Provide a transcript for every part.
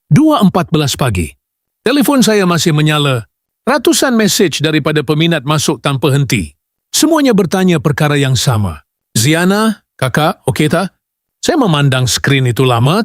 2.14 pagi. Telefon saya masih menyala. Ratusan mesej daripada peminat masuk tanpa henti. Semuanya bertanya perkara yang sama. Ziana, kakak, okey tak? Saya memandang skrin itu lama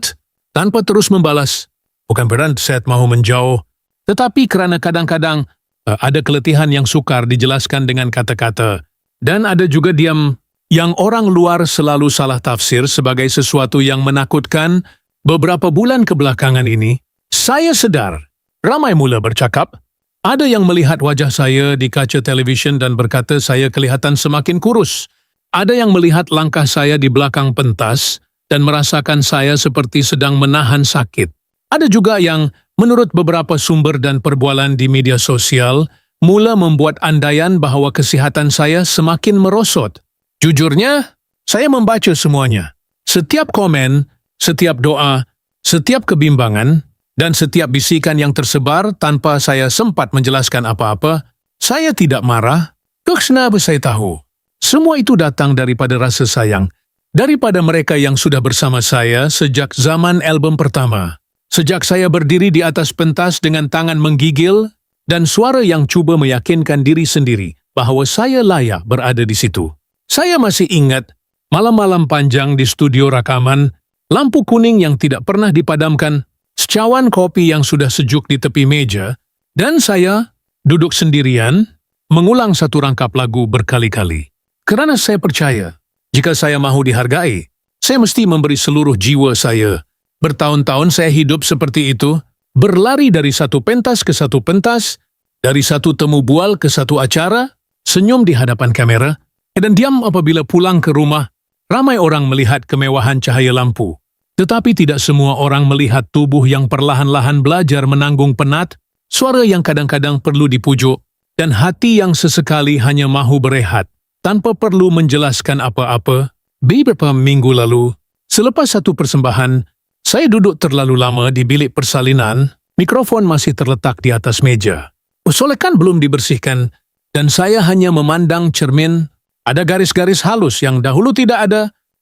tanpa terus membalas. Bukan berarti saya mahu menjauh, tetapi kerana kadang-kadang ada keletihan yang sukar dijelaskan dengan kata-kata. Dan ada juga diam yang orang luar selalu salah tafsir sebagai sesuatu yang menakutkan. Beberapa bulan kebelakangan ini, saya sedar ramai mula bercakap. Ada yang melihat wajah saya di kaca televisyen dan berkata saya kelihatan semakin kurus. Ada yang melihat langkah saya di belakang pentas dan merasakan saya seperti sedang menahan sakit. Ada juga yang, menurut beberapa sumber dan perbualan di media sosial, mula membuat andaian bahawa kesihatan saya semakin merosot. Jujurnya, saya membaca semuanya. Setiap komen, setiap doa, setiap kebimbangan, dan setiap bisikan yang tersebar tanpa saya sempat menjelaskan apa-apa, saya tidak marah, kenapa saya tahu. Semua itu datang daripada rasa sayang, daripada mereka yang sudah bersama saya sejak zaman album pertama. Sejak saya berdiri di atas pentas dengan tangan menggigil dan suara yang cuba meyakinkan diri sendiri bahawa saya layak berada di situ. Saya masih ingat malam-malam panjang di studio rakaman, lampu kuning yang tidak pernah dipadamkan, secawan kopi yang sudah sejuk di tepi meja, dan saya duduk sendirian mengulang satu rangkap lagu berkali-kali. Kerana saya percaya, jika saya mahu dihargai, saya mesti memberi seluruh jiwa saya. Bertahun-tahun saya hidup seperti itu, berlari dari satu pentas ke satu pentas, dari satu temu bual ke satu acara, senyum di hadapan kamera, dan diam apabila pulang ke rumah. Ramai orang melihat kemewahan cahaya lampu, tetapi tidak semua orang melihat tubuh yang perlahan-lahan belajar menanggung penat, suara yang kadang-kadang perlu dipujuk, dan hati yang sesekali hanya mahu berehat, tanpa perlu menjelaskan apa-apa. Beberapa minggu lalu, selepas satu persembahan, saya duduk terlalu lama di bilik persalinan, mikrofon masih terletak di atas meja. Solekan belum dibersihkan, dan saya hanya memandang cermin. Ada garis-garis halus yang dahulu tidak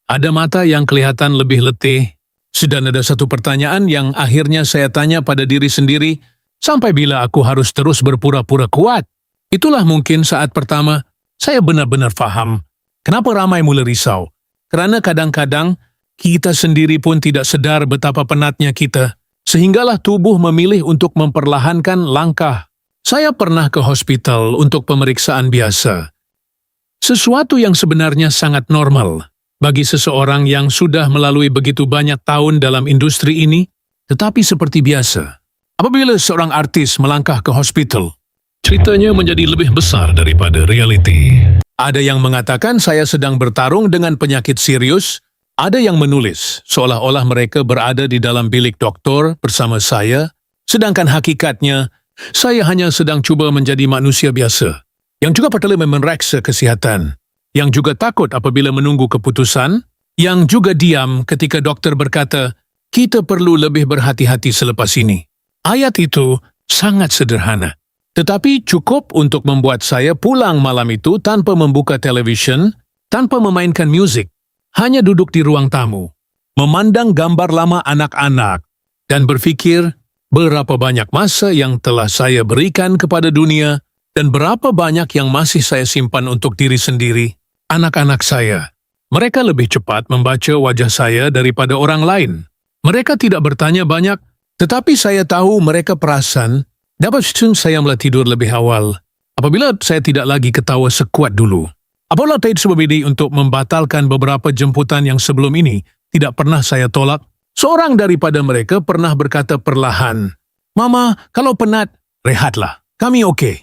ada mata yang kelihatan lebih letih. Sedang ada satu pertanyaan yang akhirnya saya tanya pada diri sendiri, sampai bila aku harus terus berpura-pura kuat? Itulah mungkin saat pertama saya benar-benar faham kenapa ramai mula risau. Kerana kadang-kadang kita sendiri pun tidak sedar betapa penatnya kita, sehinggalah tubuh memilih untuk memperlahankan langkah. Saya pernah ke hospital untuk pemeriksaan biasa. Sesuatu yang sebenarnya sangat normal bagi seseorang yang sudah melalui begitu banyak tahun dalam industri ini, tetapi seperti biasa, apabila seorang artis melangkah ke hospital, ceritanya menjadi lebih besar daripada realiti. Ada yang mengatakan saya sedang bertarung dengan penyakit serius, ada yang menulis seolah-olah mereka berada di dalam bilik doktor bersama saya, sedangkan hakikatnya saya hanya sedang cuba menjadi manusia biasa, yang juga perlu memeriksa kesihatan, yang juga takut apabila menunggu keputusan, yang juga diam ketika doktor berkata, kita perlu lebih berhati-hati selepas ini. Ayat itu sangat sederhana, tetapi cukup untuk membuat saya pulang malam itu tanpa membuka televisyen, tanpa memainkan muzik, hanya duduk di ruang tamu, memandang gambar lama anak-anak, dan berfikir berapa banyak masa yang telah saya berikan kepada dunia, dan berapa banyak yang masih saya simpan untuk diri sendiri, anak-anak saya. Mereka lebih cepat membaca wajah saya daripada orang lain. Mereka tidak bertanya banyak, tetapi saya tahu mereka perasan dapat saya mulai tidur lebih awal, apabila saya tidak lagi ketawa sekuat dulu. Apabila tidak sebab ini untuk membatalkan beberapa jemputan yang sebelum ini tidak pernah saya tolak, seorang daripada mereka pernah berkata perlahan, Mama, kalau penat, rehatlah, kami okey.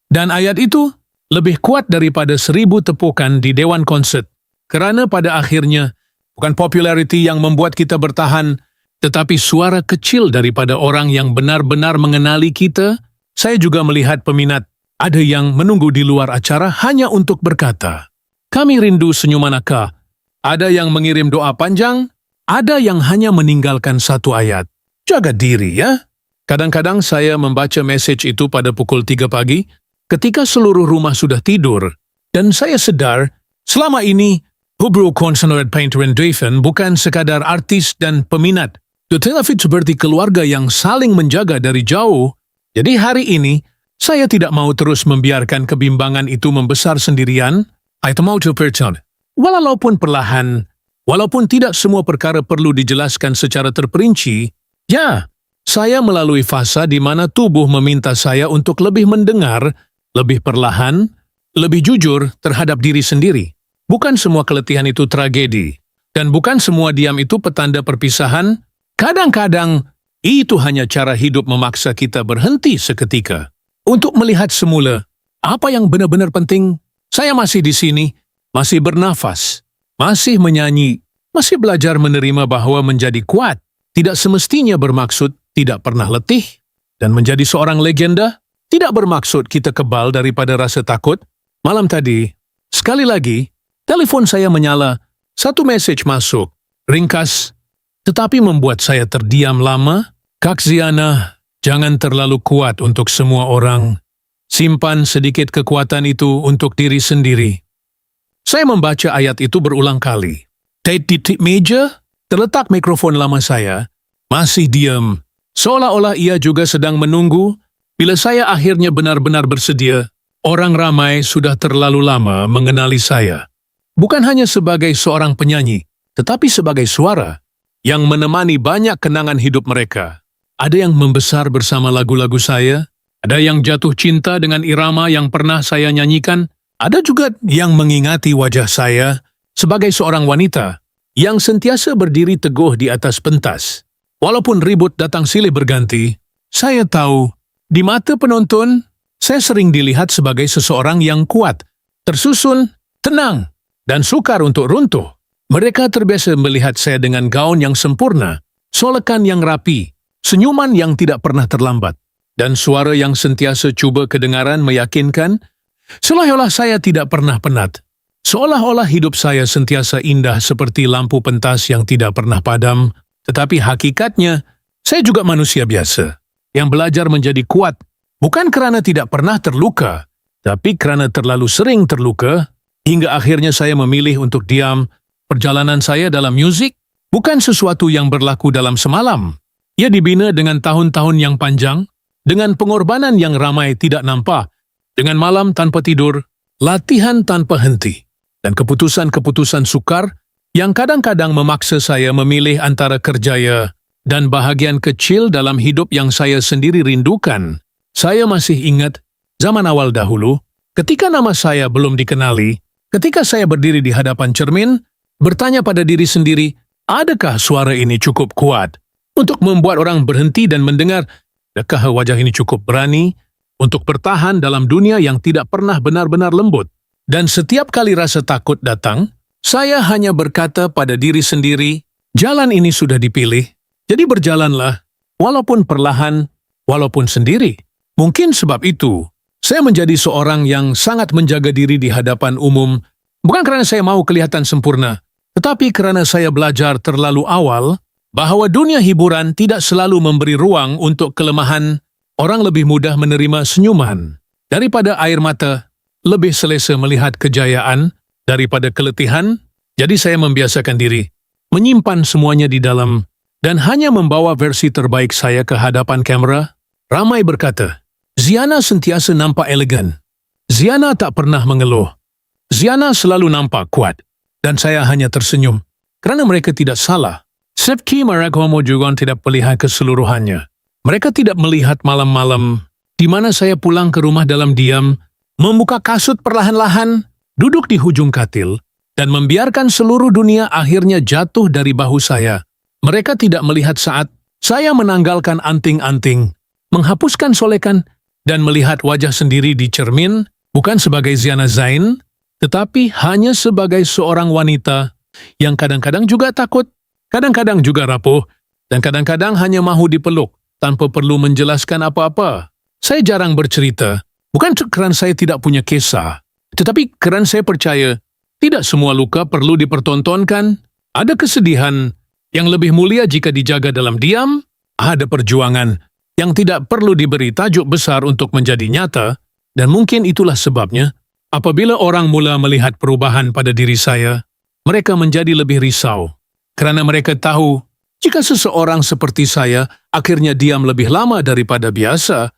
Dan ayat itu lebih kuat daripada 1000 tepukan di dewan konsert, kerana pada akhirnya bukan populariti yang membuat kita bertahan, tetapi suara kecil daripada orang yang benar-benar mengenali kita. Saya juga melihat peminat, ada yang menunggu di luar acara hanya untuk berkata, kami rindu senyuman Aka. Ada yang mengirim doa panjang, ada yang hanya meninggalkan satu ayat. Jaga diri ya. Kadang-kadang saya membaca mesej itu pada pukul 3 pagi, ketika seluruh rumah sudah tidur, dan saya sedar, selama ini, Hubro Consonoid Painter and Dwaven bukan sekadar artis dan peminat, Tetapi seperti keluarga yang saling menjaga dari jauh, jadi hari ini saya tidak mau terus membiarkan kebimbangan itu membesar sendirian. Saya mau percaya. Walaupun perlahan, walaupun tidak semua perkara perlu dijelaskan secara terperinci, ya, saya melalui fasa di mana tubuh meminta saya untuk lebih mendengar, lebih perlahan, lebih jujur terhadap diri sendiri. Bukan semua keletihan itu tragedi, dan bukan semua diam itu petanda perpisahan. Kadang-kadang, itu hanya cara hidup memaksa kita berhenti seketika. Untuk melihat semula, apa yang benar-benar penting, saya masih di sini, masih bernafas, masih menyanyi, masih belajar menerima bahwa menjadi kuat tidak semestinya bermaksud tidak pernah letih, dan menjadi seorang legenda tidak bermaksud kita kebal daripada rasa takut. Malam tadi, sekali lagi, telepon saya menyala, satu message masuk, ringkas, tetapi membuat saya terdiam lama. Kak Ziana, jangan terlalu kuat untuk semua orang. Simpan sedikit kekuatan itu untuk diri sendiri. Saya membaca ayat itu berulang kali. Di titik meja, terletak mikrofon lama saya, masih diam, seolah-olah ia juga sedang menunggu. Bila saya akhirnya benar-benar bersedia, orang ramai sudah terlalu lama mengenali saya. Bukan hanya sebagai seorang penyanyi, tetapi sebagai suara yang menemani banyak kenangan hidup mereka. Ada yang membesar bersama lagu-lagu saya, ada yang jatuh cinta dengan irama yang pernah saya nyanyikan, ada juga yang mengingati wajah saya sebagai seorang wanita yang sentiasa berdiri teguh di atas pentas. Walaupun ribut datang silih berganti, saya tahu, di mata penonton, saya sering dilihat sebagai seseorang yang kuat, tersusun, tenang, dan sukar untuk runtuh. Mereka terbiasa melihat saya dengan gaun yang sempurna, solekan yang rapi, senyuman yang tidak pernah terlambat, dan suara yang sentiasa cuba kedengaran meyakinkan, seolah-olah saya tidak pernah penat. Seolah-olah hidup saya sentiasa indah seperti lampu pentas yang tidak pernah padam, tetapi hakikatnya, saya juga manusia biasa, yang belajar menjadi kuat, bukan kerana tidak pernah terluka, tapi kerana terlalu sering terluka, hingga akhirnya saya memilih untuk diam. Perjalanan saya dalam musik bukan sesuatu yang berlaku dalam semalam. Ia dibina dengan tahun-tahun yang panjang, dengan pengorbanan yang ramai tidak nampak, dengan malam tanpa tidur, latihan tanpa henti, dan keputusan-keputusan sukar yang kadang-kadang memaksa saya memilih antara kerjaya dan bahagian kecil dalam hidup yang saya sendiri rindukan. Saya masih ingat zaman awal dahulu, ketika nama saya belum dikenali, ketika saya berdiri di hadapan cermin, bertanya pada diri sendiri, adakah suara ini cukup kuat untuk membuat orang berhenti dan mendengar? Adakah wajah ini cukup berani untuk bertahan dalam dunia yang tidak pernah benar-benar lembut? Dan setiap kali rasa takut datang, saya hanya berkata pada diri sendiri, jalan ini sudah dipilih, jadi berjalanlah, walaupun perlahan, walaupun sendiri. Mungkin sebab itu, saya menjadi seorang yang sangat menjaga diri di hadapan umum, bukan kerana saya mau kelihatan sempurna, tetapi kerana saya belajar terlalu awal bahwa dunia hiburan tidak selalu memberi ruang untuk kelemahan. Orang lebih mudah menerima senyuman daripada air mata, lebih selesa melihat kejayaan daripada keletihan. Jadi saya membiasakan diri, menyimpan semuanya di dalam, dan hanya membawa versi terbaik saya ke hadapan kamera. Ramai berkata, Ziana sentiasa nampak elegan. Ziana tak pernah mengeluh. Ziana selalu nampak kuat. Dan saya hanya tersenyum, kerana mereka tidak salah. Sepki mereka juga tidak melihat keseluruhannya. Mereka tidak melihat malam-malam, di mana saya pulang ke rumah dalam diam, membuka kasut perlahan-lahan, duduk di hujung katil, dan membiarkan seluruh dunia akhirnya jatuh dari bahu saya. Mereka tidak melihat saat saya menanggalkan anting-anting, menghapuskan solekan, dan melihat wajah sendiri di cermin, bukan sebagai Ziana Zain, tetapi hanya sebagai seorang wanita yang kadang-kadang juga takut, kadang-kadang juga rapuh, dan kadang-kadang hanya mahu dipeluk tanpa perlu menjelaskan apa-apa. Saya jarang bercerita, bukan kerana saya tidak punya kisah, tetapi kerana saya percaya tidak semua luka perlu dipertontonkan. Ada kesedihan yang lebih mulia jika dijaga dalam diam, ada perjuangan yang tidak perlu diberi tajuk besar untuk menjadi nyata, dan mungkin itulah sebabnya apabila orang mula melihat perubahan pada diri saya, mereka menjadi lebih risau, kerana mereka tahu Jika seseorang seperti saya akhirnya diam lebih lama daripada biasa,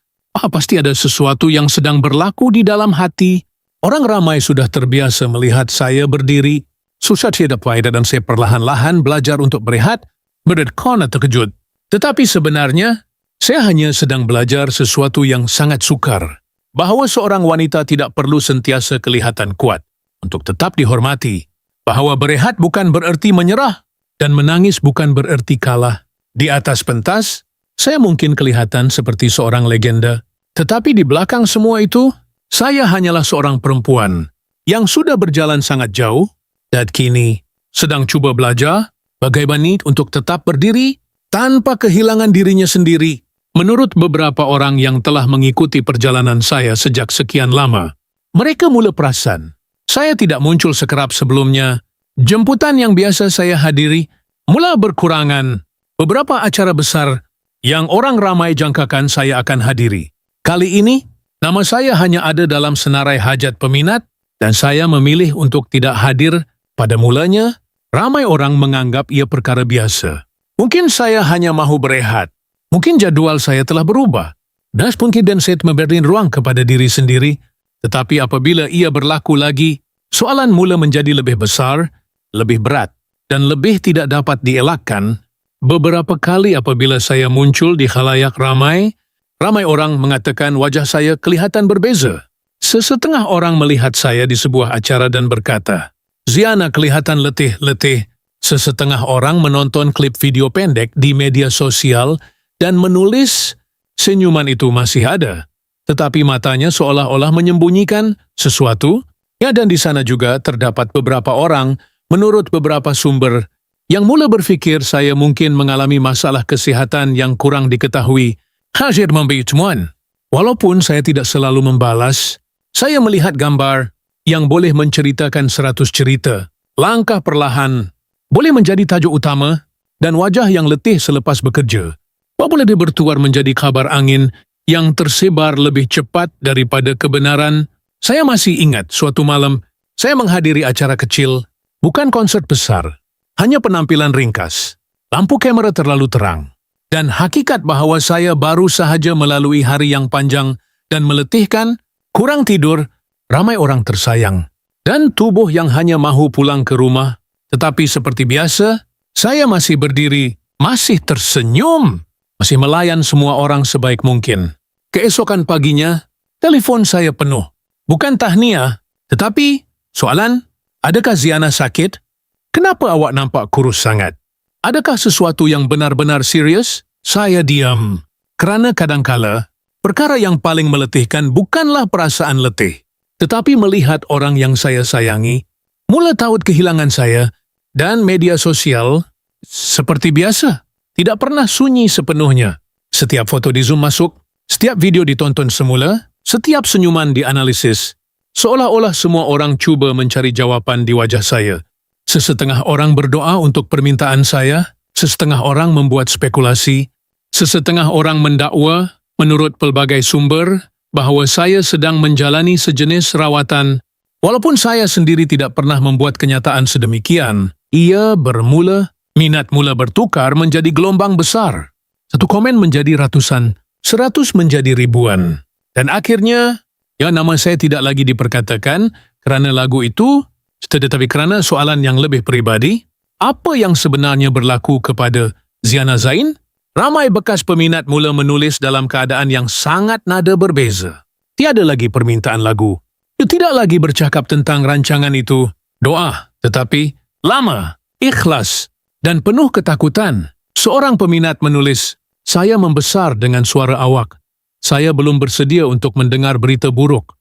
pasti ada sesuatu yang sedang berlaku di dalam hati. Orang ramai sudah terbiasa melihat saya berdiri. Susah tidak faedah dan saya perlahan-lahan belajar untuk berehat. Berdekona terkejut. Tetapi sebenarnya, saya hanya sedang belajar sesuatu yang sangat sukar. Bahawa seorang wanita tidak perlu sentiasa kelihatan kuat untuk tetap dihormati. Bahwa berehat bukan bererti menyerah dan menangis bukan bererti kalah. Di atas pentas, saya mungkin kelihatan seperti seorang legenda. Tetapi di belakang semua itu, saya hanyalah seorang perempuan yang sudah berjalan sangat jauh dan kini sedang cuba belajar bagaimana untuk tetap berdiri tanpa kehilangan dirinya sendiri. Menurut beberapa orang yang telah mengikuti perjalanan saya sejak sekian lama, mereka mula perasan saya tidak muncul sekerap sebelumnya. Jemputan yang biasa saya hadiri mula berkurangan. Beberapa acara besar yang orang ramai jangkakan saya akan hadiri. Kali ini, nama saya hanya ada dalam senarai hajat peminat dan saya memilih untuk tidak hadir. Pada mulanya, ramai orang menganggap ia perkara biasa. Mungkin saya hanya mahu berehat. Mungkin jadual saya telah berubah. Dan mungkin saya memberi ruang kepada diri sendiri. Tetapi apabila ia berlaku lagi, soalan mula menjadi lebih besar, lebih berat, dan lebih tidak dapat dielakkan. Beberapa kali apabila saya muncul di khalayak ramai orang mengatakan wajah saya kelihatan berbeza. Sesetengah orang melihat saya di sebuah acara dan berkata, Ziana kelihatan letih-letih. Sesetengah orang menonton klip video pendek di media sosial dan menulis senyuman itu masih ada. Tetapi matanya seolah-olah menyembunyikan sesuatu. Ya, dan di sana juga terdapat beberapa orang, menurut beberapa sumber, yang mula berfikir saya mungkin mengalami masalah kesihatan yang kurang diketahui. Hasil memberi temuan. Walaupun saya tidak selalu membalas, saya melihat gambar yang boleh menceritakan 100 cerita. Langkah perlahan boleh menjadi tajuk utama dan wajah yang letih selepas bekerja. Boleh dia bertuar menjadi kabar angin yang tersebar lebih cepat daripada kebenaran. Saya masih ingat suatu malam saya menghadiri acara kecil, bukan konsert besar, hanya penampilan ringkas. Lampu kamera terlalu terang. Dan hakikat bahawa saya baru sahaja melalui hari yang panjang dan meletihkan, kurang tidur, ramai orang tersayang. Dan tubuh yang hanya mahu pulang ke rumah. Tetapi seperti biasa, saya masih berdiri, masih tersenyum, masih melayan semua orang sebaik mungkin. Keesokan paginya, telefon saya penuh. Bukan tahniah, tetapi soalan, adakah Ziana sakit? Kenapa awak nampak kurus sangat? Adakah sesuatu yang benar-benar serius? Saya diam. Kerana kadangkala, perkara yang paling meletihkan bukanlah perasaan letih, tetapi melihat orang yang saya sayangi, mula taut kehilangan saya, dan media sosial, seperti biasa, tidak pernah sunyi sepenuhnya. Setiap foto di Zoom masuk, setiap video ditonton semula, setiap senyuman dianalisis. Seolah-olah semua orang cuba mencari jawapan di wajah saya. Sesetengah orang berdoa untuk permintaan saya, sesetengah orang membuat spekulasi, sesetengah orang mendakwa menurut pelbagai sumber bahawa saya sedang menjalani sejenis rawatan. Walaupun saya sendiri tidak pernah membuat kenyataan sedemikian, ia bermula, minat mula bertukar menjadi gelombang besar. Satu komen menjadi ratusan, 100 menjadi ribuan. Dan akhirnya, ya nama saya tidak lagi diperkatakan kerana lagu itu, tetapi kerana soalan yang lebih peribadi, apa yang sebenarnya berlaku kepada Ziana Zain? Ramai bekas peminat mula menulis dalam keadaan yang sangat nada berbeza. Tiada lagi permintaan lagu. Ia tidak lagi bercakap tentang rancangan itu, doa, tetapi lama, ikhlas, dan penuh ketakutan. Seorang peminat menulis, saya membesar dengan suara awak. Saya belum bersedia untuk mendengar berita buruk.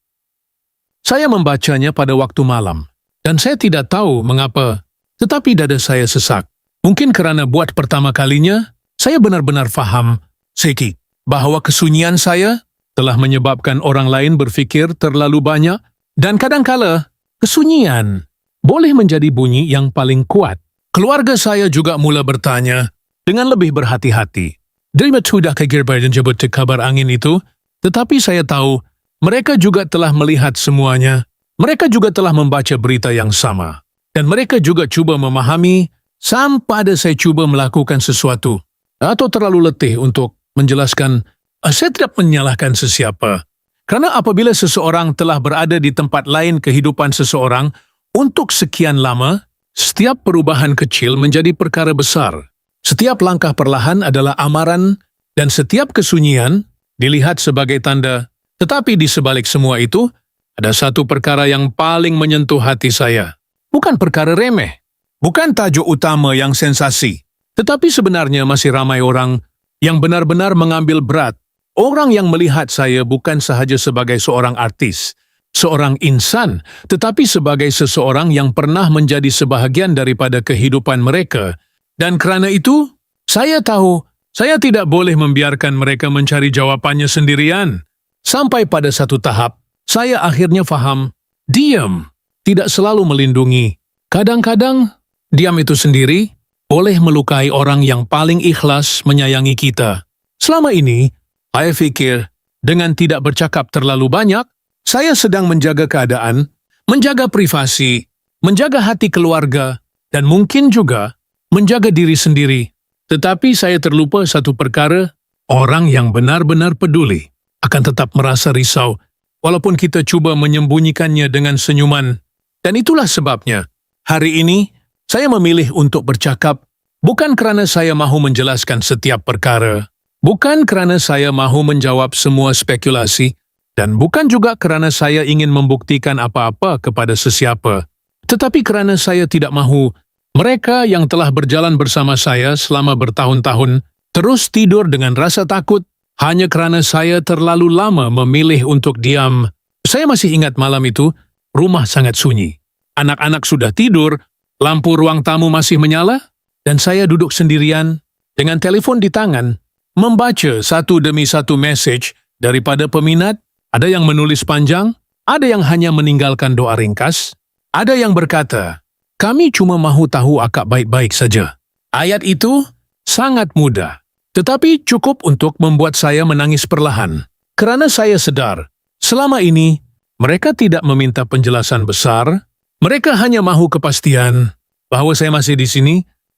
Saya membacanya pada waktu malam, dan saya tidak tahu mengapa, tetapi dada saya sesak. Mungkin kerana buat pertama kalinya, saya benar-benar faham, Seki, bahawa kesunyian saya telah menyebabkan orang lain berfikir terlalu banyak, dan kadangkala kesunyian boleh menjadi bunyi yang paling kuat. Keluarga saya juga mula bertanya dengan lebih berhati-hati. Dari sudah kegirbar dan jemput kabar angin itu, tetapi saya tahu mereka juga telah melihat semuanya. Mereka juga telah membaca berita yang sama. Dan mereka juga cuba memahami Sampai ada saya cuba melakukan sesuatu atau terlalu letih untuk menjelaskan, saya tidak menyalahkan sesiapa. Kerana apabila seseorang telah berada di tempat lain kehidupan seseorang untuk sekian lama, setiap perubahan kecil menjadi perkara besar. Setiap langkah perlahan adalah amaran dan setiap kesunyian dilihat sebagai tanda. Tetapi di sebalik semua itu, ada satu perkara yang paling menyentuh hati saya. Bukan perkara remeh, bukan tajuk utama yang sensasi, tetapi sebenarnya masih ramai orang yang benar-benar mengambil berat. Orang yang melihat saya bukan sahaja sebagai seorang artis, seorang insan, tetapi sebagai seseorang yang pernah menjadi sebahagian daripada kehidupan mereka. Dan kerana itu, saya tahu saya tidak boleh membiarkan mereka mencari jawapannya sendirian. Sampai pada satu tahap, saya akhirnya faham, diam tidak selalu melindungi. Kadang-kadang, diam itu sendiri boleh melukai orang yang paling ikhlas menyayangi kita. Selama ini, saya fikir, dengan tidak bercakap terlalu banyak, saya sedang menjaga keadaan, menjaga privasi, menjaga hati keluarga, dan mungkin juga menjaga diri sendiri. Tetapi saya terlupa satu perkara, orang yang benar-benar peduli akan tetap merasa risau, walaupun kita cuba menyembunyikannya dengan senyuman. Dan itulah sebabnya, hari ini, saya memilih untuk bercakap, bukan kerana saya mahu menjelaskan setiap perkara, bukan kerana saya mahu menjawab semua spekulasi, dan bukan juga kerana saya ingin membuktikan apa-apa kepada sesiapa, tetapi kerana saya tidak mahu mereka yang telah berjalan bersama saya selama bertahun-tahun terus tidur dengan rasa takut hanya kerana saya terlalu lama memilih untuk diam. Saya masih ingat malam itu, rumah sangat sunyi. Anak-anak sudah tidur, lampu ruang tamu masih menyala, dan saya duduk sendirian dengan telefon di tangan, membaca satu demi satu message daripada peminat. Ada yang menulis panjang, ada yang hanya meninggalkan doa ringkas, ada yang berkata, kami cuma mahu tahu akak baik-baik saja. Ayat itu sangat mudah, tetapi cukup untuk membuat saya menangis perlahan. Kerana saya sedar, selama ini mereka tidak meminta penjelasan besar, mereka hanya mahu kepastian bahawa saya masih di sini,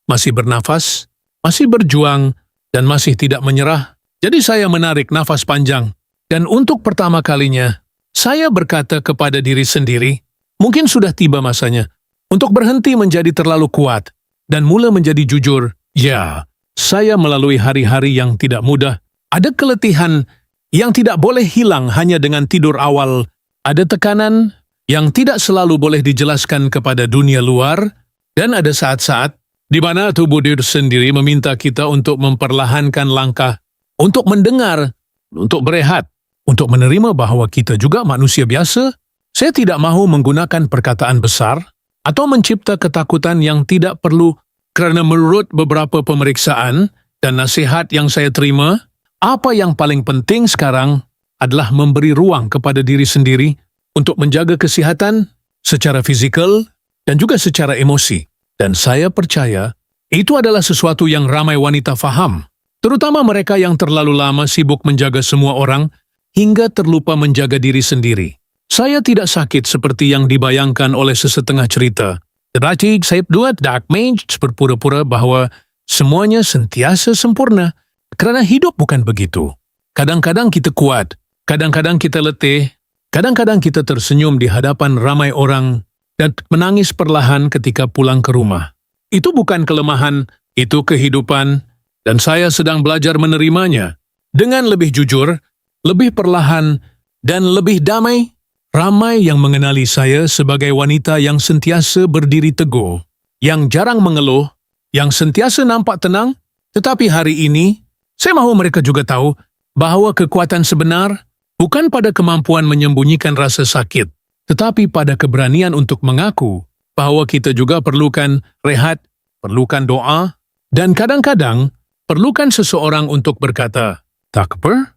masih bernafas, masih berjuang, dan masih tidak menyerah. Jadi saya menarik nafas panjang. Dan untuk pertama kalinya, saya berkata kepada diri sendiri, mungkin sudah tiba masanya untuk berhenti menjadi terlalu kuat dan mula menjadi jujur. Ya, saya melalui hari-hari yang tidak mudah. Ada keletihan yang tidak boleh hilang hanya dengan tidur awal. Ada tekanan yang tidak selalu boleh dijelaskan kepada dunia luar. Dan ada saat-saat di mana tubuh diri sendiri meminta kita untuk memperlahankan langkah, untuk mendengar, untuk berehat, untuk menerima bahawa kita juga manusia biasa. Saya tidak mahu menggunakan perkataan besar atau mencipta ketakutan yang tidak perlu kerana menurut beberapa pemeriksaan dan nasihat yang saya terima, apa yang paling penting sekarang adalah memberi ruang kepada diri sendiri untuk menjaga kesihatan secara fizikal dan juga secara emosi. Dan saya percaya itu adalah sesuatu yang ramai wanita faham, terutama mereka yang terlalu lama sibuk menjaga semua orang hingga terlupa menjaga diri sendiri. Saya tidak sakit seperti yang dibayangkan oleh sesetengah cerita. Tetapi saya buat dark mage berpura-pura bahawa semuanya sentiasa sempurna. Kerana hidup bukan begitu. Kadang-kadang kita kuat, kadang-kadang kita letih, kadang-kadang kita tersenyum di hadapan ramai orang dan menangis perlahan ketika pulang ke rumah. Itu bukan kelemahan, itu kehidupan, dan saya sedang belajar menerimanya. Dengan lebih jujur, lebih perlahan, dan lebih damai, ramai yang mengenali saya sebagai wanita yang sentiasa berdiri teguh, yang jarang mengeluh, yang sentiasa nampak tenang, tetapi hari ini, saya mahu mereka juga tahu bahawa kekuatan sebenar bukan pada kemampuan menyembunyikan rasa sakit, tetapi pada keberanian untuk mengaku bahawa kita juga perlukan rehat, perlukan doa, dan kadang-kadang perlukan seseorang untuk berkata, tak apa,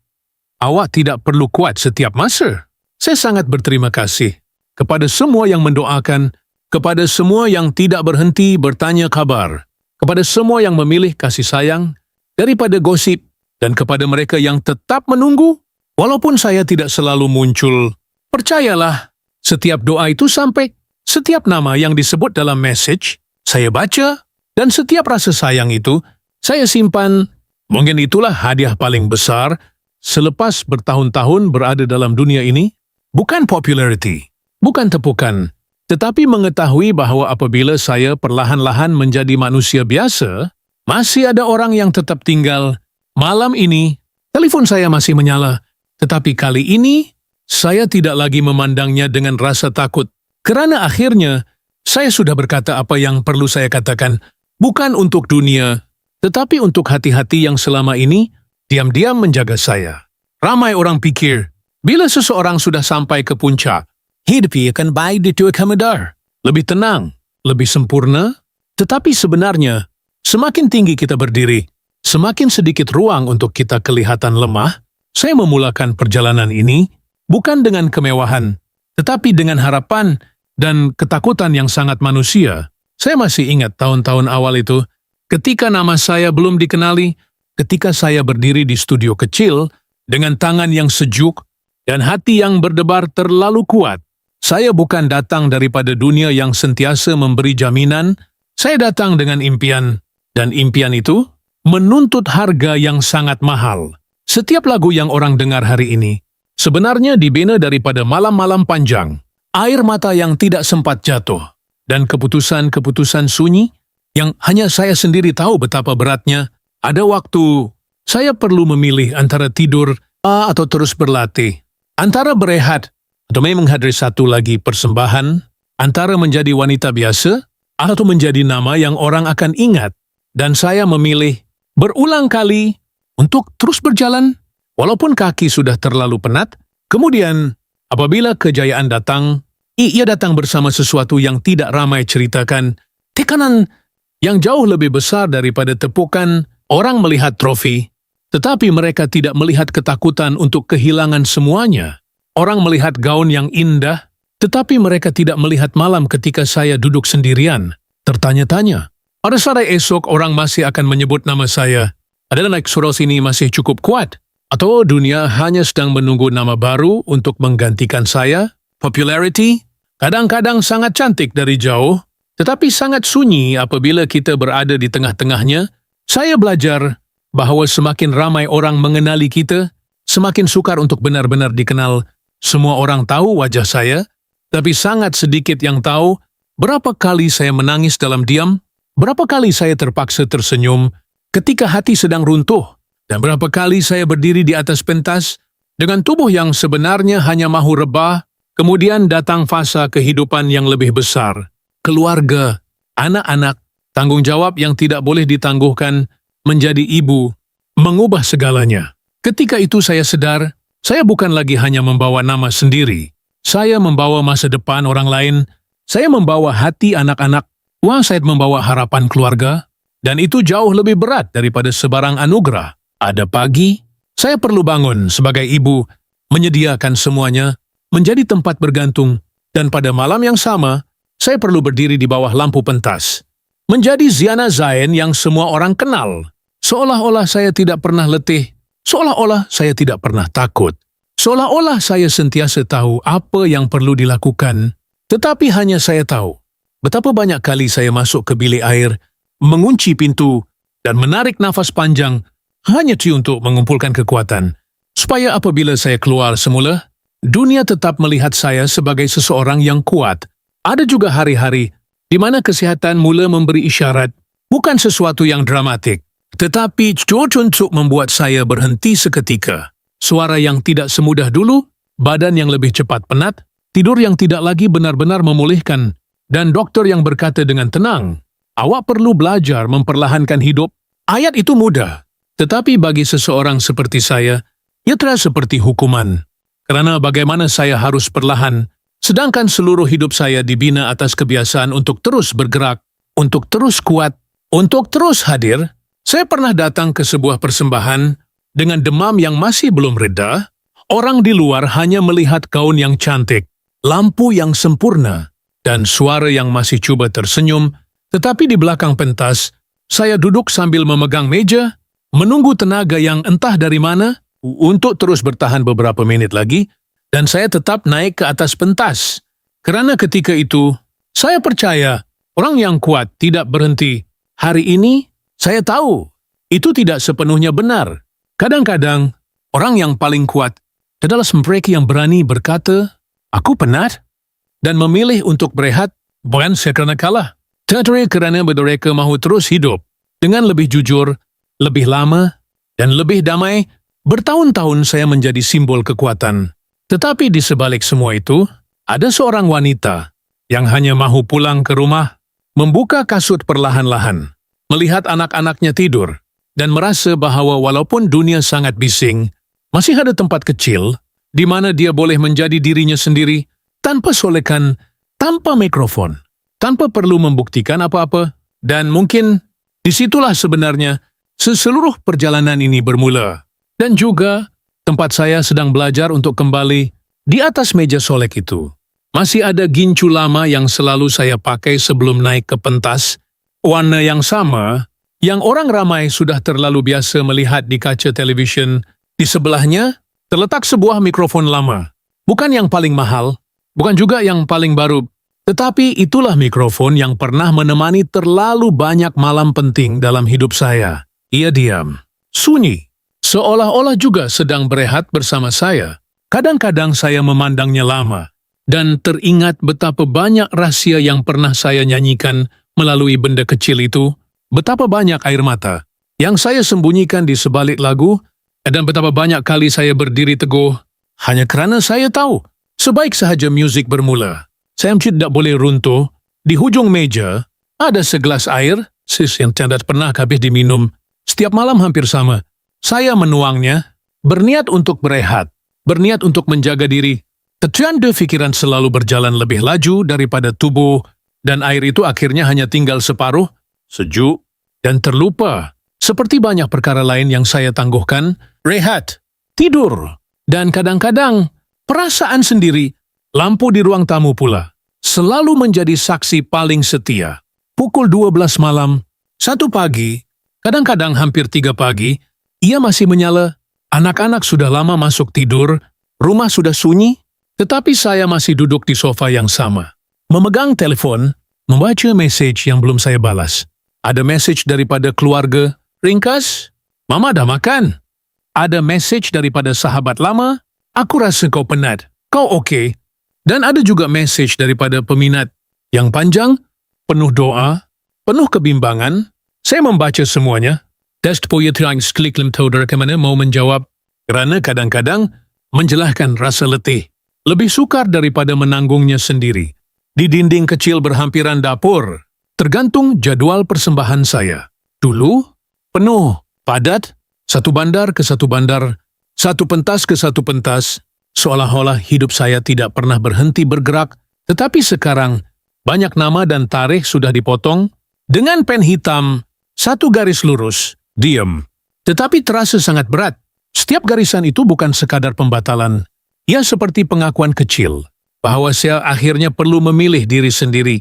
awak tidak perlu kuat setiap masa. Saya sangat berterima kasih kepada semua yang mendoakan, kepada semua yang tidak berhenti bertanya kabar, kepada semua yang memilih kasih sayang daripada gosip, dan kepada mereka yang tetap menunggu, walaupun saya tidak selalu muncul. Percayalah, setiap doa itu sampai, setiap nama yang disebut dalam message, saya baca, Dan setiap rasa sayang itu, saya simpan. Mungkin itulah hadiah paling besar selepas bertahun-tahun berada dalam dunia ini. Bukan popularity, bukan tepukan, tetapi mengetahui bahwa apabila saya perlahan-lahan menjadi manusia biasa, masih ada orang yang tetap tinggal. Malam ini, telefon saya masih menyala, tetapi kali ini, saya tidak lagi memandangnya dengan rasa takut. Kerana akhirnya, saya sudah berkata apa yang perlu saya katakan, bukan untuk dunia, tetapi untuk hati-hati yang selama ini diam-diam menjaga saya. Ramai orang pikir, bila seseorang sudah sampai ke puncak, hidup akan baik di tua kamedar. Lebih tenang, lebih sempurna, tetapi sebenarnya, semakin tinggi kita berdiri, semakin sedikit ruang untuk kita kelihatan lemah. Saya memulakan perjalanan ini bukan dengan kemewahan, tetapi dengan harapan dan ketakutan yang sangat manusia. Saya masih ingat tahun-tahun awal itu, ketika nama saya belum dikenali, ketika saya berdiri di studio kecil, dengan tangan yang sejuk dan hati yang berdebar terlalu kuat. Saya bukan datang daripada dunia yang sentiasa memberi jaminan, saya datang dengan impian, dan impian itu menuntut harga yang sangat mahal. Setiap lagu yang orang dengar hari ini, sebenarnya dibina daripada malam-malam panjang, air mata yang tidak sempat jatuh, dan keputusan-keputusan sunyi yang hanya saya sendiri tahu betapa beratnya. Ada waktu saya perlu memilih antara tidur atau terus berlatih, antara berehat atau menghadiri satu lagi persembahan, antara menjadi wanita biasa atau menjadi nama yang orang akan ingat. Dan saya memilih berulang kali untuk terus berjalan, walaupun kaki sudah terlalu penat. Kemudian, apabila kejayaan datang, ia datang bersama sesuatu yang tidak ramai ceritakan, tekanan yang jauh lebih besar daripada tepukan. Orang melihat trofi, tetapi mereka tidak melihat ketakutan untuk kehilangan semuanya. Orang melihat gaun yang indah, tetapi mereka tidak melihat malam ketika saya duduk sendirian, tertanya-tanya. Pada sore esok orang masih akan menyebut nama saya. Adalah naik surat ini masih cukup kuat? Atau dunia hanya sedang menunggu nama baru untuk menggantikan saya? Popularity kadang-kadang sangat cantik dari jauh, tetapi sangat sunyi apabila kita berada di tengah-tengahnya. Saya belajar bahawa semakin ramai orang mengenali kita, semakin sukar untuk benar-benar dikenal. Semua orang tahu wajah saya, tapi sangat sedikit yang tahu berapa kali saya menangis dalam diam, berapa kali saya terpaksa tersenyum ketika hati sedang runtuh, dan berapa kali saya berdiri di atas pentas dengan tubuh yang sebenarnya hanya mahu rebah. Kemudian datang fasa kehidupan yang lebih besar. Keluarga, anak-anak, tanggung jawab yang tidak boleh ditangguhkan, menjadi ibu, mengubah segalanya. Ketika itu saya sadar, saya bukan lagi hanya membawa nama sendiri. Saya membawa masa depan orang lain. Saya membawa hati anak-anak. Saya membawa harapan keluarga. Dan itu jauh lebih berat daripada sebarang anugerah. Ada pagi, saya perlu bangun sebagai ibu, menyediakan semuanya, menjadi tempat bergantung, dan pada malam yang sama, saya perlu berdiri di bawah lampu pentas. Menjadi Ziana Zain yang semua orang kenal. Seolah-olah saya tidak pernah letih, seolah-olah saya tidak pernah takut. Seolah-olah saya sentiasa tahu apa yang perlu dilakukan, tetapi hanya saya tahu betapa banyak kali saya masuk ke bilik air, mengunci pintu, dan menarik nafas panjang hanya untuk mengumpulkan kekuatan, supaya apabila saya keluar semula, dunia tetap melihat saya sebagai seseorang yang kuat. Ada juga hari-hari di mana kesihatan mula memberi isyarat, bukan sesuatu yang dramatik, tetapi cukup untuk membuat saya berhenti seketika. Suara yang tidak semudah dulu, badan yang lebih cepat penat, tidur yang tidak lagi benar-benar memulihkan, dan dokter yang berkata dengan tenang, awak perlu belajar memperlahankan hidup. Ayat itu mudah, tetapi bagi seseorang seperti saya, ia terasa seperti hukuman. Kerana bagaimana saya harus perlahan, sedangkan seluruh hidup saya dibina atas kebiasaan untuk terus bergerak, untuk terus kuat, untuk terus hadir. Saya pernah datang ke sebuah persembahan dengan demam yang masih belum reda. Orang di luar hanya melihat gaun yang cantik, lampu yang sempurna, dan suara yang masih cuba tersenyum. Tetapi di belakang pentas, saya duduk sambil memegang meja, menunggu tenaga yang entah dari mana, untuk terus bertahan beberapa menit lagi, dan saya tetap naik ke atas pentas. Kerana ketika itu, saya percaya orang yang kuat tidak berhenti Hari ini, saya tahu, itu tidak sepenuhnya benar. Kadang-kadang, orang yang paling kuat adalah mereka yang berani berkata, "Aku penat," dan memilih untuk berehat, bukan karena kalah. Tetapi kerana mereka mahu terus hidup dengan lebih jujur, lebih lama, dan lebih damai. Bertahun-tahun saya menjadi simbol kekuatan. Tetapi di sebalik semua itu, ada seorang wanita yang hanya mahu pulang ke rumah, membuka kasut perlahan-lahan, melihat anak-anaknya tidur, dan merasa bahawa walaupun dunia sangat bising, masih ada tempat kecil di mana dia boleh menjadi dirinya sendiri tanpa solekan, tanpa mikrofon, tanpa perlu membuktikan apa-apa. Dan mungkin disitulah sebenarnya seluruh perjalanan ini bermula. Dan juga tempat saya sedang belajar untuk kembali di atas meja solek itu. Masih ada gincu lama yang selalu saya pakai sebelum naik ke pentas, warna yang sama yang orang ramai sudah terlalu biasa melihat di kaca televisyen. Di sebelahnya terletak sebuah mikrofon lama. Bukan yang paling mahal, bukan juga yang paling baru, tetapi itulah mikrofon yang pernah menemani terlalu banyak malam penting dalam hidup saya. Ia diam, sunyi, seolah-olah juga sedang berehat bersama saya. Kadang-kadang saya memandangnya lama, dan teringat betapa banyak rahasia yang pernah saya nyanyikan melalui benda kecil itu, betapa banyak air mata yang saya sembunyikan di sebalik lagu, dan betapa banyak kali saya berdiri teguh hanya kerana saya tahu, sebaik sahaja muzik bermula, saya tidak boleh runtuh. Di hujung meja ada segelas air, yang tidak pernah habis diminum. Setiap malam hampir sama. Saya menuangnya, berniat untuk berehat, berniat untuk menjaga diri. Tercanda pikiran selalu berjalan lebih laju daripada tubuh, dan air itu akhirnya hanya tinggal separuh, sejuk, dan terlupa. Seperti banyak perkara lain yang saya tangguhkan, rehat, tidur, dan kadang-kadang perasaan sendiri, lampu di ruang tamu pula, selalu menjadi saksi paling setia. Pukul 12 malam, 1 pagi, kadang-kadang hampir 3 pagi, ia masih menyala. Anak-anak sudah lama masuk tidur, rumah sudah sunyi, tetapi saya masih duduk di sofa yang sama. Memegang telepon, membaca mesej yang belum saya balas. Ada mesej daripada keluarga, ringkas, "Mama dah makan." Ada mesej daripada sahabat lama, "Aku rasa kau penat, kau okey?" Dan ada juga mesej daripada peminat yang panjang, penuh doa, penuh kebimbangan. Saya membaca semuanya. Despoya terang sklik lem tahu dari mana mau menjawab, kerana kadang-kadang menjelaskan rasa letih. Lebih sukar daripada menanggungnya sendiri. Di dinding kecil berhampiran dapur, tergantung jadual persembahan saya. Dulu, penuh, padat, satu bandar ke satu bandar, satu pentas ke satu pentas, seolah-olah hidup saya tidak pernah berhenti bergerak, tetapi sekarang banyak nama dan tarikh sudah dipotong, dengan pen hitam, satu garis lurus, diam. Tetapi terasa sangat berat. Setiap garisan itu bukan sekadar pembatalan. Ia seperti pengakuan kecil, bahawa saya akhirnya perlu memilih diri sendiri.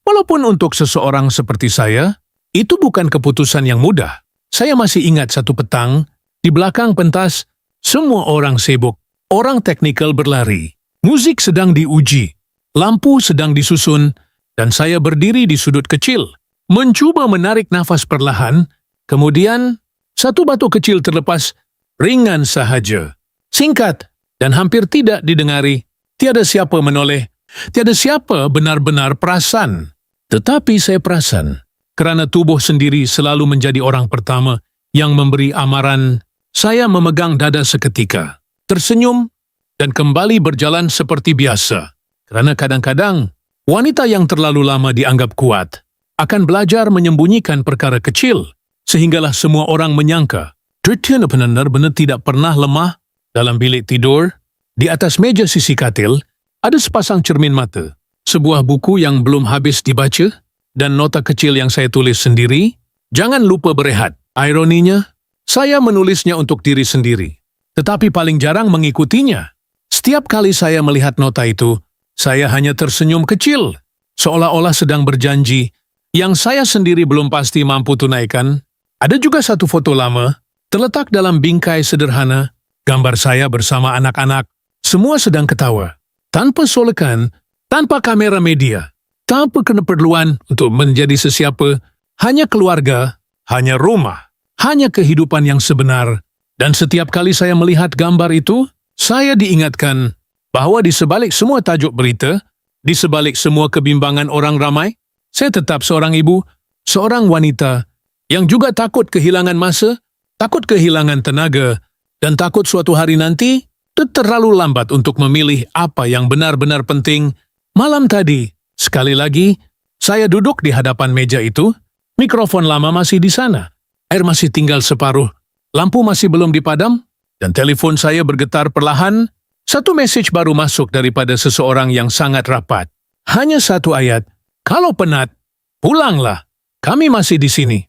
Walaupun untuk seseorang seperti saya, itu bukan keputusan yang mudah. Saya masih ingat satu petang, di belakang pentas, semua orang sibuk. Orang teknikal berlari, musik sedang diuji, lampu sedang disusun, dan saya berdiri di sudut kecil, mencuba menarik nafas perlahan, kemudian satu batu kecil terlepas, ringan sahaja, singkat, dan hampir tidak didengari. Tiada siapa menoleh, tiada siapa benar-benar perasan. Tetapi saya perasan, kerana tubuh sendiri selalu menjadi orang pertama yang memberi amaran. Saya memegang dada seketika, tersenyum, dan kembali berjalan seperti biasa. Kerana kadang-kadang, wanita yang terlalu lama dianggap kuat akan belajar menyembunyikan perkara kecil, sehinggalah semua orang menyangka dia benar-benar tidak pernah lemah. Dalam bilik tidur, di atas meja sisi katil, ada sepasang cermin mata, sebuah buku yang belum habis dibaca, dan nota kecil yang saya tulis sendiri, "Jangan lupa berehat." Ironinya, saya menulisnya untuk diri sendiri, tetapi paling jarang mengikutinya. Setiap kali saya melihat nota itu, saya hanya tersenyum kecil, seolah-olah sedang berjanji, yang saya sendiri belum pasti mampu tunaikan. Ada juga satu foto lama, terletak dalam bingkai sederhana, gambar saya bersama anak-anak. Semua sedang ketawa, tanpa solekan, tanpa kamera media, tanpa keperluan untuk menjadi sesiapa, hanya keluarga, hanya rumah, hanya kehidupan yang sebenar. Dan setiap kali saya melihat gambar itu, saya diingatkan bahwa di sebalik semua tajuk berita, di sebalik semua kebimbangan orang ramai, saya tetap seorang ibu, seorang wanita yang juga takut kehilangan masa, takut kehilangan tenaga, dan takut suatu hari nanti terlalu lambat untuk memilih apa yang benar-benar penting. Malam tadi, sekali lagi, saya duduk di hadapan meja itu, mikrofon lama masih di sana, air masih tinggal separuh, lampu masih belum dipadam, dan telepon saya bergetar perlahan. Satu mesej baru masuk daripada seseorang yang sangat rapat. Hanya satu ayat, "Kalau penat, pulanglah. Kami masih di sini."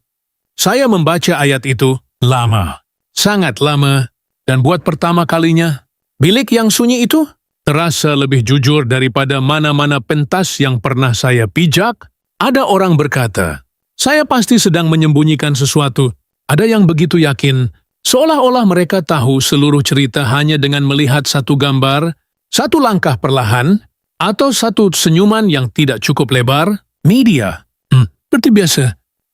Saya membaca ayat itu lama, sangat lama, dan buat pertama kalinya, bilik yang sunyi itu terasa lebih jujur daripada mana-mana pentas yang pernah saya pijak. Ada orang berkata, saya pasti sedang menyembunyikan sesuatu. Ada yang begitu yakin, seolah-olah mereka tahu seluruh cerita hanya dengan melihat satu gambar, satu langkah perlahan, atau satu senyuman yang tidak cukup lebar. Media, seperti biasa,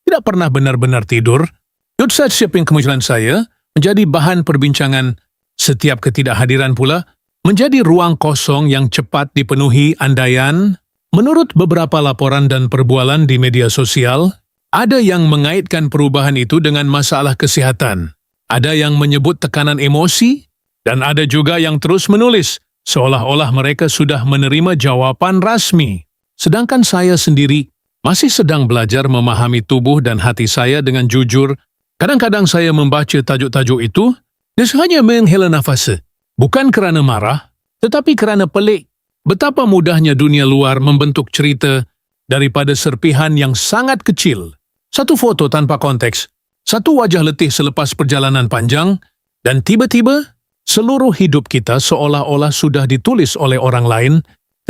tidak pernah benar-benar tidur. Website shipping kemunculan saya menjadi bahan perbincangan. Setiap ketidakhadiran pula menjadi ruang kosong yang cepat dipenuhi andaian. Menurut beberapa laporan dan perbualan di media sosial, ada yang mengaitkan perubahan itu dengan masalah kesehatan. Ada yang menyebut tekanan emosi, dan ada juga yang terus menulis, seolah-olah mereka sudah menerima jawaban rasmi. Sedangkan saya sendiri masih sedang belajar memahami tubuh dan hati saya dengan jujur. Kadang-kadang saya membaca tajuk-tajuk itu, dan hanya menghela nafas. Bukan kerana marah, tetapi kerana pelik. Betapa mudahnya dunia luar membentuk cerita daripada serpihan yang sangat kecil. Satu foto tanpa konteks, satu wajah letih selepas perjalanan panjang, dan tiba-tiba seluruh hidup kita seolah-olah sudah ditulis oleh orang lain,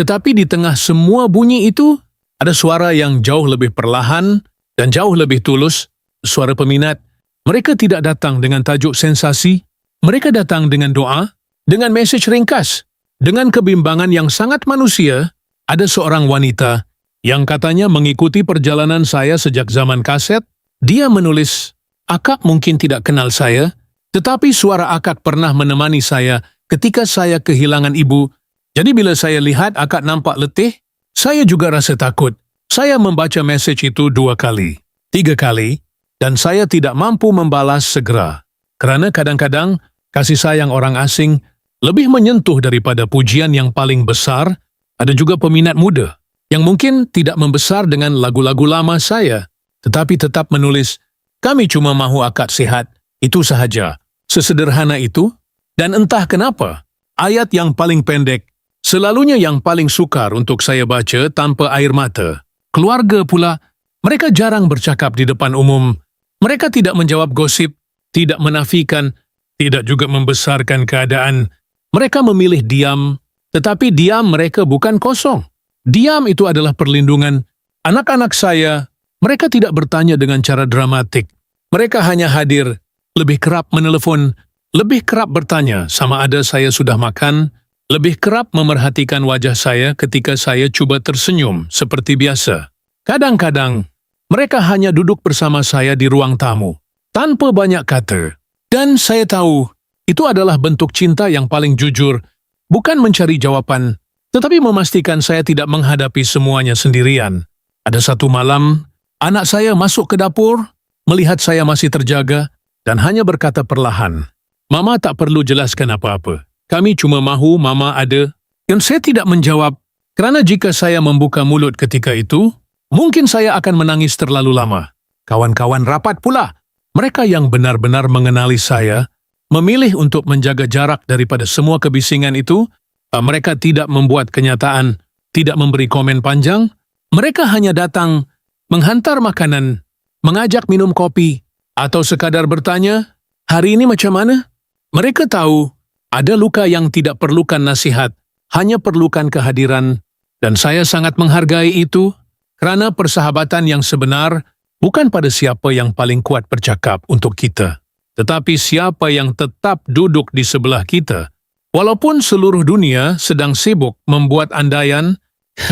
tetapi di tengah semua bunyi itu, ada suara yang jauh lebih perlahan dan jauh lebih tulus, suara peminat. Mereka tidak datang dengan tajuk sensasi, mereka datang dengan doa, dengan mesej ringkas, dengan kebimbangan yang sangat manusia. Ada seorang wanita yang katanya mengikuti perjalanan saya sejak zaman kaset. Dia menulis, "Akak mungkin tidak kenal saya, tetapi suara akak pernah menemani saya ketika saya kehilangan ibu. Jadi bila saya lihat akak nampak letih, saya juga rasa takut. Saya membaca mesej itu 2 kali, 3 kali, dan saya tidak mampu membalas segera. Kerana kadang-kadang kasih sayang orang asing lebih menyentuh daripada pujian yang paling besar." Ada juga peminat muda yang mungkin tidak membesar dengan lagu-lagu lama saya, tetapi tetap menulis, "Kami cuma mahu akak sihat, itu sahaja." Sesederhana itu, dan entah kenapa, ayat yang paling pendek selalunya yang paling sukar untuk saya baca tanpa air mata. Keluarga pula, mereka jarang bercakap di depan umum. Mereka tidak menjawab gosip, tidak menafikan, tidak juga membesarkan keadaan. Mereka memilih diam, tetapi diam mereka bukan kosong. Diam itu adalah perlindungan. Anak-anak saya, mereka tidak bertanya dengan cara dramatik. Mereka hanya hadir, lebih kerap menelepon, lebih kerap bertanya sama ada saya sudah makan, lebih kerap memerhatikan wajah saya ketika saya cuba tersenyum seperti biasa. Kadang-kadang, mereka hanya duduk bersama saya di ruang tamu, tanpa banyak kata. Dan saya tahu, itu adalah bentuk cinta yang paling jujur, bukan mencari jawaban, tetapi memastikan saya tidak menghadapi semuanya sendirian. Ada satu malam, anak saya masuk ke dapur, melihat saya masih terjaga, dan hanya berkata perlahan, "Mama tak perlu jelaskan apa-apa. Kami cuma mahu Mama ada." Dan saya tidak menjawab, kerana jika saya membuka mulut ketika itu, mungkin saya akan menangis terlalu lama. Kawan-kawan rapat pula, mereka yang benar-benar mengenali saya, memilih untuk menjaga jarak daripada semua kebisingan itu. Mereka tidak membuat kenyataan, tidak memberi komen panjang. Mereka hanya datang, menghantar makanan, mengajak minum kopi, atau sekadar bertanya, "Hari ini macam mana?" Mereka tahu, ada luka yang tidak perlukan nasihat, hanya perlukan kehadiran. Dan saya sangat menghargai itu, kerana persahabatan yang sebenar bukan pada siapa yang paling kuat bercakap untuk kita, tetapi siapa yang tetap duduk di sebelah kita. Walaupun seluruh dunia sedang sibuk membuat andaian,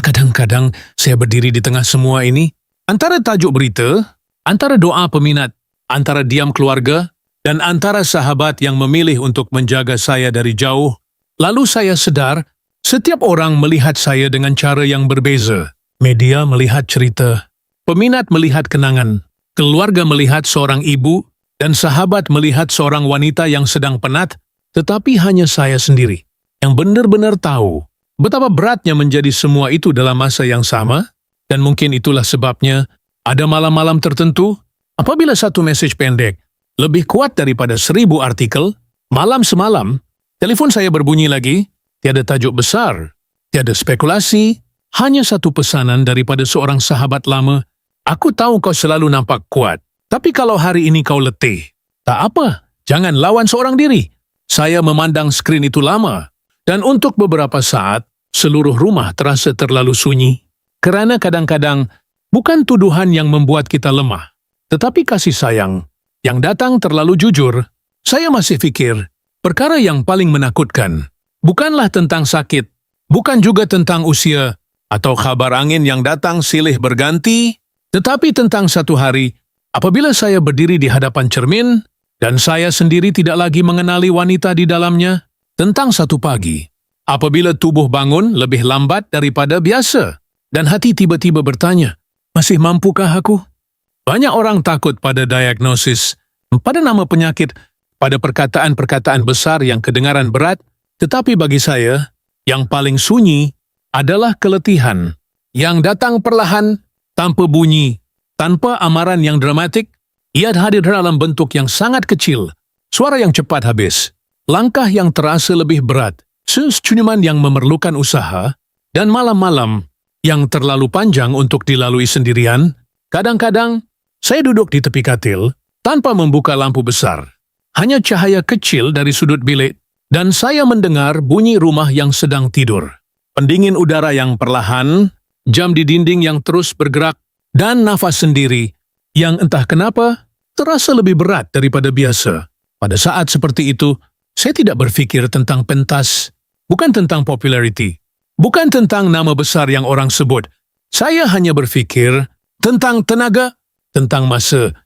kadang-kadang saya berdiri di tengah semua ini. Antara tajuk berita, Antara doa peminat, antara diam keluarga, dan antara sahabat yang memilih untuk menjaga saya dari jauh, lalu saya sadar, setiap orang melihat saya dengan cara yang berbeza. Media melihat cerita, peminat melihat kenangan, keluarga melihat seorang ibu, dan sahabat melihat seorang wanita yang sedang penat, tetapi hanya saya sendiri yang benar-benar tahu betapa beratnya menjadi semua itu dalam masa yang sama, dan mungkin itulah sebabnya ada malam-malam tertentu, apabila satu mesej pendek lebih kuat daripada 1000 artikel, malam semalam, telefon saya berbunyi lagi, tiada tajuk besar, tiada spekulasi, hanya satu pesanan daripada seorang sahabat lama. Aku tahu kau selalu nampak kuat, tapi kalau hari ini kau letih, tak apa, jangan lawan seorang diri. Saya memandang skrin itu lama, dan untuk beberapa saat, seluruh rumah terasa terlalu sunyi. Kerana kadang-kadang, bukan tuduhan yang membuat kita lemah, tetapi kasih sayang yang datang terlalu jujur. Saya masih fikir, perkara yang paling menakutkan bukanlah tentang sakit, bukan juga tentang usia, atau kabar angin yang datang silih berganti, tetapi tentang satu hari, apabila saya berdiri di hadapan cermin, dan saya sendiri tidak lagi mengenali wanita di dalamnya, tentang satu pagi, apabila tubuh bangun lebih lambat daripada biasa, dan hati tiba-tiba bertanya, masih mampukah aku? Banyak orang takut pada diagnosis, pada nama penyakit, pada perkataan-perkataan besar yang kedengaran berat, tetapi bagi saya, yang paling sunyi adalah keletihan, yang datang perlahan, tanpa bunyi, tanpa amaran yang dramatik. Ia hadir dalam bentuk yang sangat kecil, suara yang cepat habis, langkah yang terasa lebih berat, senyuman yang memerlukan usaha, dan malam-malam yang terlalu panjang untuk dilalui sendirian. Kadang-kadang, saya duduk di tepi katil tanpa membuka lampu besar. Hanya cahaya kecil dari sudut bilik, dan saya mendengar bunyi rumah yang sedang tidur. Pendingin udara yang perlahan, jam di dinding yang terus bergerak, dan nafas sendiri yang entah kenapa terasa lebih berat daripada biasa. Pada saat seperti itu, saya tidak berfikir tentang pentas, bukan tentang popularity, bukan tentang nama besar yang orang sebut. Saya hanya berfikir tentang tenaga, tentang masa,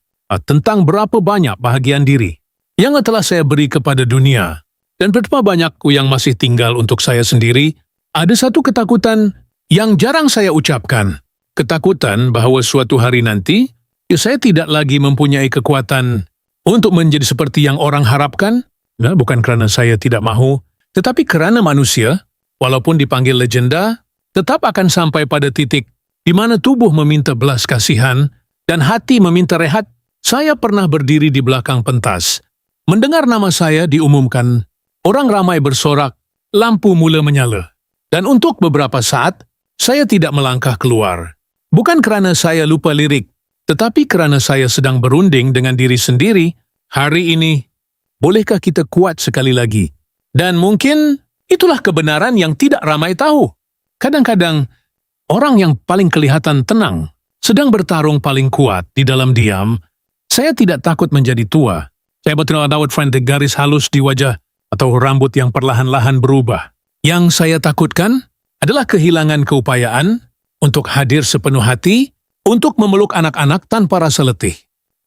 tentang berapa banyak bahagian diri yang telah saya beri kepada dunia. Dan betapa banyakku yang masih tinggal untuk saya sendiri. Ada satu ketakutan yang jarang saya ucapkan. Ketakutan bahawa suatu hari nanti, saya tidak lagi mempunyai kekuatan untuk menjadi seperti yang orang harapkan. Nah, bukan kerana saya tidak mahu, tetapi kerana manusia, walaupun dipanggil legenda, tetap akan sampai pada titik di mana tubuh meminta belas kasihan dan hati meminta rehat. Saya pernah berdiri di belakang pentas. Mendengar nama saya diumumkan, orang ramai bersorak, lampu mula menyala. Dan untuk beberapa saat, saya tidak melangkah keluar. Bukan kerana saya lupa lirik, tetapi kerana saya sedang berunding dengan diri sendiri, hari ini, bolehkah kita kuat sekali lagi? Dan mungkin itulah kebenaran yang tidak ramai tahu. Kadang-kadang, orang yang paling kelihatan tenang sedang bertarung paling kuat di dalam diam. Saya tidak takut menjadi tua. Saya betul Daud Friend garis halus di wajah atau rambut yang perlahan-lahan berubah. Yang saya takutkan adalah kehilangan keupayaan untuk hadir sepenuh hati, untuk memeluk anak-anak tanpa rasa letih,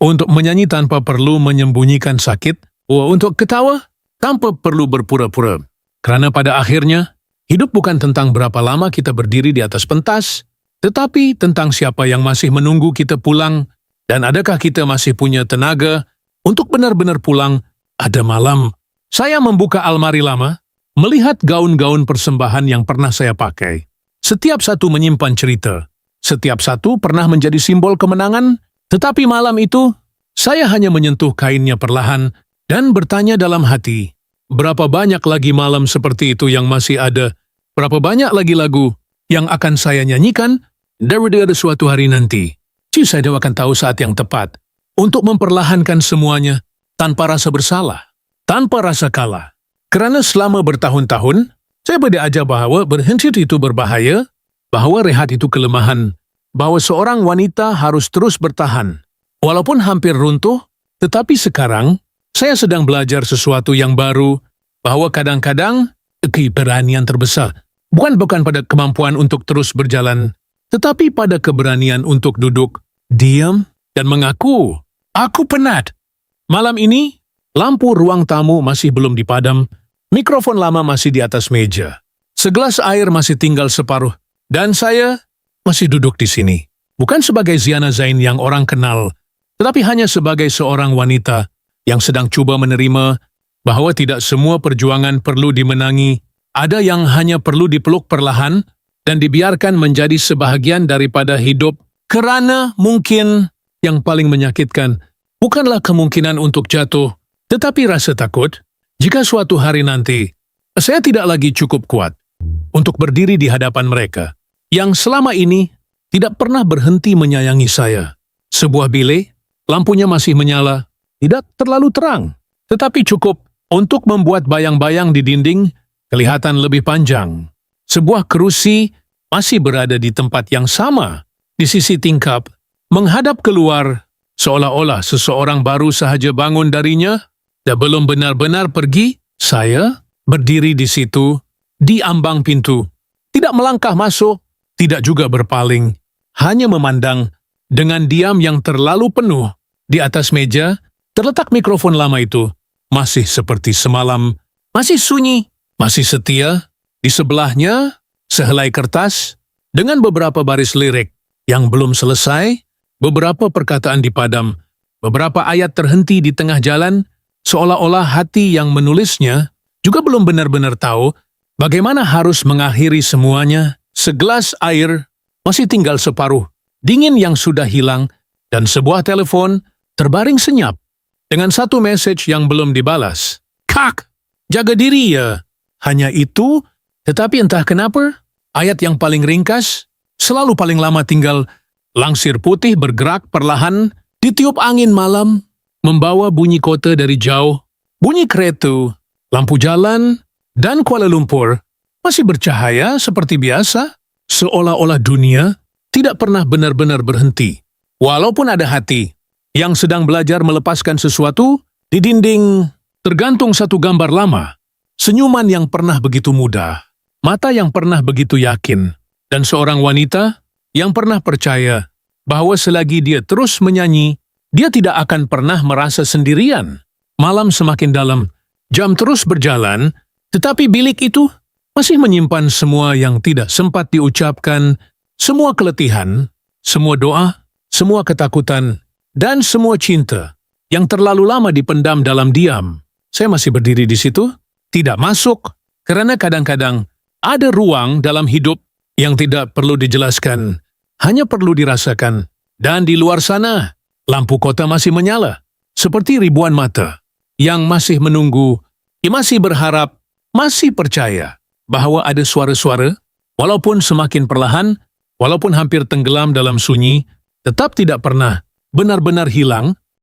untuk menyanyi tanpa perlu menyembunyikan sakit, untuk ketawa tanpa perlu berpura-pura. Kerana pada akhirnya, hidup bukan tentang berapa lama kita berdiri di atas pentas, tetapi tentang siapa yang masih menunggu kita pulang, dan adakah kita masih punya tenaga untuk benar-benar pulang. Ada malam, saya membuka almari lama, melihat gaun-gaun persembahan yang pernah saya pakai. Setiap satu menyimpan cerita, setiap satu pernah menjadi simbol kemenangan, tetapi malam itu, saya hanya menyentuh kainnya perlahan dan bertanya dalam hati, berapa banyak lagi malam seperti itu yang masih ada, berapa banyak lagi lagu yang akan saya nyanyikan dari suatu hari nanti. Saya akan tahu saat yang tepat untuk memperlahankan semuanya tanpa rasa bersalah, tanpa rasa kalah. Kerana selama bertahun-tahun, saya belajar bahawa berhenti itu berbahaya, bahawa rehat itu kelemahan, bahawa seorang wanita harus terus bertahan. Walaupun hampir runtuh, tetapi sekarang, saya sedang belajar sesuatu yang baru, bahawa kadang-kadang keberanian terbesar bukan pada kemampuan untuk terus berjalan, tetapi pada keberanian untuk duduk, diam, dan mengaku, "Aku penat." Malam ini, lampu ruang tamu masih belum dipadam, mikrofon lama masih di atas meja. Segelas air masih tinggal separuh, dan saya masih duduk di sini. Bukan sebagai Ziana Zain yang orang kenal, tetapi hanya sebagai seorang wanita yang sedang coba menerima bahwa tidak semua perjuangan perlu dimenangi, ada yang hanya perlu dipeluk perlahan dan dibiarkan menjadi sebahagian daripada hidup, karena mungkin yang paling menyakitkan bukanlah kemungkinan untuk jatuh, tetapi rasa takut jika suatu hari nanti saya tidak lagi cukup kuat untuk berdiri di hadapan mereka yang selama ini tidak pernah berhenti menyayangi saya. Sebuah bilik, lampunya masih menyala, tidak terlalu terang, tetapi cukup untuk membuat bayang-bayang di dinding kelihatan lebih panjang. Sebuah kerusi masih berada di tempat yang sama, di sisi tingkap, menghadap keluar, seolah-olah seseorang baru sahaja bangun darinya dan belum benar-benar pergi. Saya berdiri di situ, di ambang pintu, tidak melangkah masuk, tidak juga berpaling, hanya memandang dengan diam yang terlalu penuh. Di atas meja, terletak mikrofon lama itu, masih seperti semalam, masih sunyi, masih setia. Di sebelahnya, sehelai kertas, dengan beberapa baris lirik yang belum selesai, beberapa perkataan dipadam, beberapa ayat terhenti di tengah jalan, seolah-olah hati yang menulisnya juga belum benar-benar tahu bagaimana harus mengakhiri semuanya. Segelas air masih tinggal separuh, dingin yang sudah hilang, dan sebuah telepon terbaring senyap dengan satu message yang belum dibalas. "Kak, jaga diri ya." Hanya itu, tetapi entah kenapa, ayat yang paling ringkas, selalu paling lama tinggal, langsir putih bergerak perlahan, ditiup angin malam, membawa bunyi kota dari jauh, bunyi kereta, lampu jalan, dan Kuala Lumpur masih bercahaya seperti biasa, seolah-olah dunia tidak pernah benar-benar berhenti. Walaupun ada hati yang sedang belajar melepaskan sesuatu, di dinding tergantung satu gambar lama, senyuman yang pernah begitu mudah, mata yang pernah begitu yakin, dan seorang wanita yang pernah percaya bahwa selagi dia terus menyanyi, dia tidak akan pernah merasa sendirian. Malam semakin dalam, jam terus berjalan, tetapi bilik itu masih menyimpan semua yang tidak sempat diucapkan, semua keletihan, semua doa, semua ketakutan, dan semua cinta yang terlalu lama dipendam dalam diam. Saya masih berdiri di situ, tidak masuk, karena kadang-kadang ada ruang dalam hidup yang tidak perlu dijelaskan, hanya perlu dirasakan. Dan di luar sana, lampu kota masih menyala, seperti ribuan mata yang masih menunggu, yang masih berharap, masih percaya bahwa ada suara-suara, walaupun semakin perlahan, walaupun hampir tenggelam dalam sunyi, tetap tidak pernah benar-benar hilang